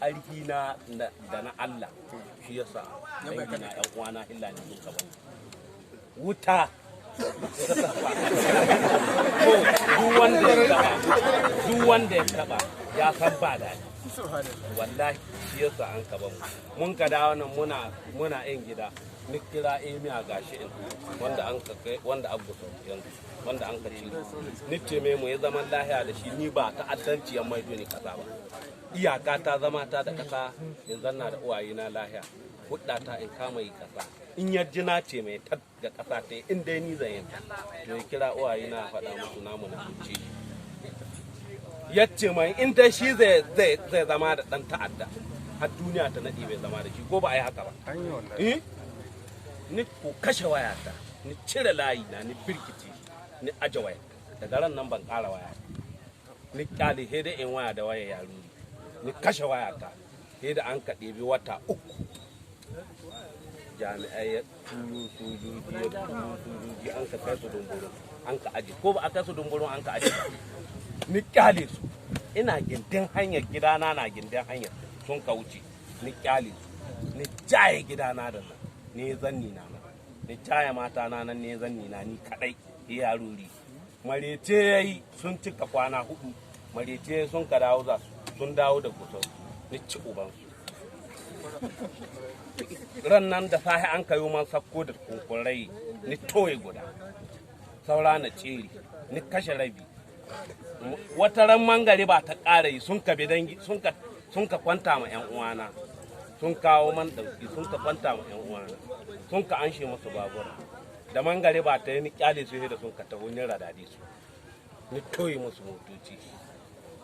ƙarfi na da na Allah shi yasa dangi na ƴan uwana illa ne sun kaba wuta duk wanda ya taba ya san ba daɗi wallahi shi yasa an kaba mun ka dawo nan muna yin gida ni kira emiya gashi in wanda an ka kai wanda abu yanzu wanda an ka ci ni ce mai mu ya zaman lahiya da shi ni ba ta'addanci yan maido ne kaza ba iyaka ta zama ta da kasa in zanna da uwaye na lahiya hudda ta in kama yi kasa in yarji na ce mai ta ga kasa ta in dai ni zan yi to ya kira uwaye na faɗa musu namu na kuce yace mai in dai shi zai zama da dan ta'adda har duniya ta nade bai zama da shi ko ba a yi haka ba ni ko kashe wayata ni cire layi na ni birkice ni aje waya daga ran nan ban ƙara waya ni kyale he da in waya da waya ya ruri ni kashe wayata he da an ka ɗebi wata 3 jami'ai ya turu sojoji an ka kai su dumburu an ka aje ko ba a kai su dumburu an ka aje ni kyale su ina gindin hanyar gidana na gindin hanyar sun ka wuce ni kyale su ni jaye gidana da nan ne zanni na ni jaye mata na nan ne zanni na ni kadai ya ruri marece yayi sun cika kwana 4 marece sun ka dawo za sun dawo da kusa ni ci uban su ran nan da sahi an kayo man sakko da kunkurai ni toye guda saura na ceri ni kashe rabi wata ran mangare ba ta ƙara yi sun ka bidangi sun ka kwanta ma ƴan uwana sun kawo man dauki sun ka kwanta ma ƴan uwana sun ka anshe musu babura da mangare ba ta yi ni kyale su da sun ka taho ni radade su ni toye musu motoci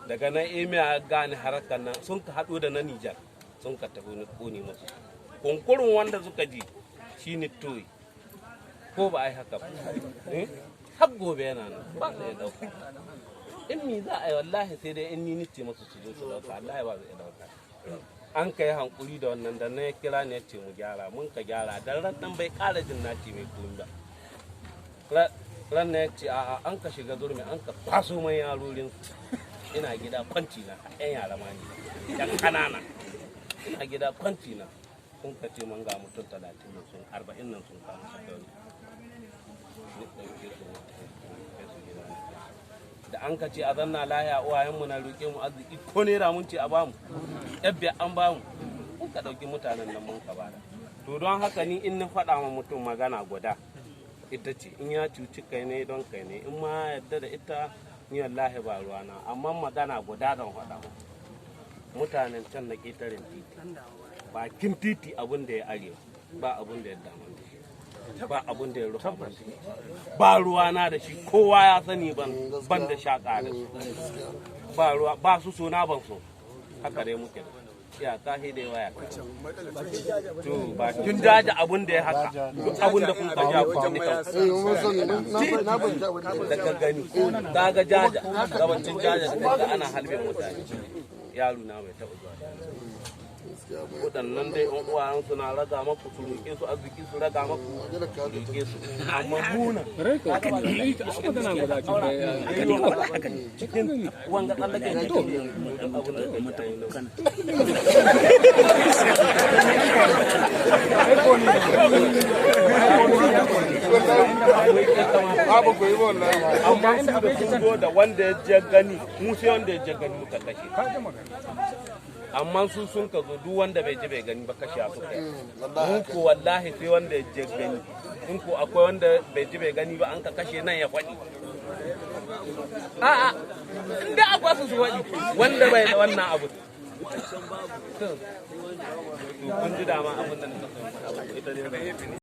daga nan emiya gane harkar nan sun ka haɗo da na Nijar sun ka taho ni kone musu kunkurin wanda suka ji shi ni toye ko ba a yi haka ba har gobe yana nan ba zai dauka in mi za a yi wallahi sai dai in ni nice masu su zo su dauka wallahi ba zai dauka an ka yi hankuri da wannan da na ya kira ne ya ce mu gyara mun ka gyara dan ran nan bai ƙara jin naci mai komi ba ran na ya ce a'a an ka shiga zurmi an ka kwaso mai yarorin ina gida kwanci na ƴan yara ma ne ƴan ƙanana ina gida kwanci na sun ka ce man ga mutum 30 nan sun 40 nan sun kama sakari ni ɗauke su da an ka ce a zanna lahiya uwayenmu na roƙe mu arziki ko naira mun ce a bamu yabbe an bamu mun ka ɗauki mutanen nan mun ka bada to don haka ni in na faɗa ma mutum magana guda ita ce in ya cuci kai ne don kai ne in ma yadda da ita ni wallahi ba ruwana amma magana guda zan faɗa ma mutanen can na ƙetaren titi bakin titi abin da ya arewa ba abin da ya damu ba abin da ya rufa ba ruwa na da shi kowa ya sani ban da shaƙa da su ba ruwa ba su so na ban so haka dai muke ya ka he dai waya to ba kin jaja abin da ya haka duk abin da kun ka ja ku ne daga gani daga jaja gabancin jaja daga ana halbin mutane yaro na bai taɓa zuwa waɗannan dai ɗan uwayen su na raga maku su roƙe su arziki su raga maku roƙe su amma muna cikin wanga tsallaken cikin abin da amma su da sun zo da wanda ya je gani mu sai wanda ya je gani muka kashe amma su sun ka zo duk wanda bai ji bai gani ba kashe su kai mun ko wallahi sai wanda ya je gani in ko akwai wanda bai ji bai gani ba an ka kashe nan ya faɗi a'a inda akwai su faɗi wanda bai da wannan abu to kun ji dama abin da ita ne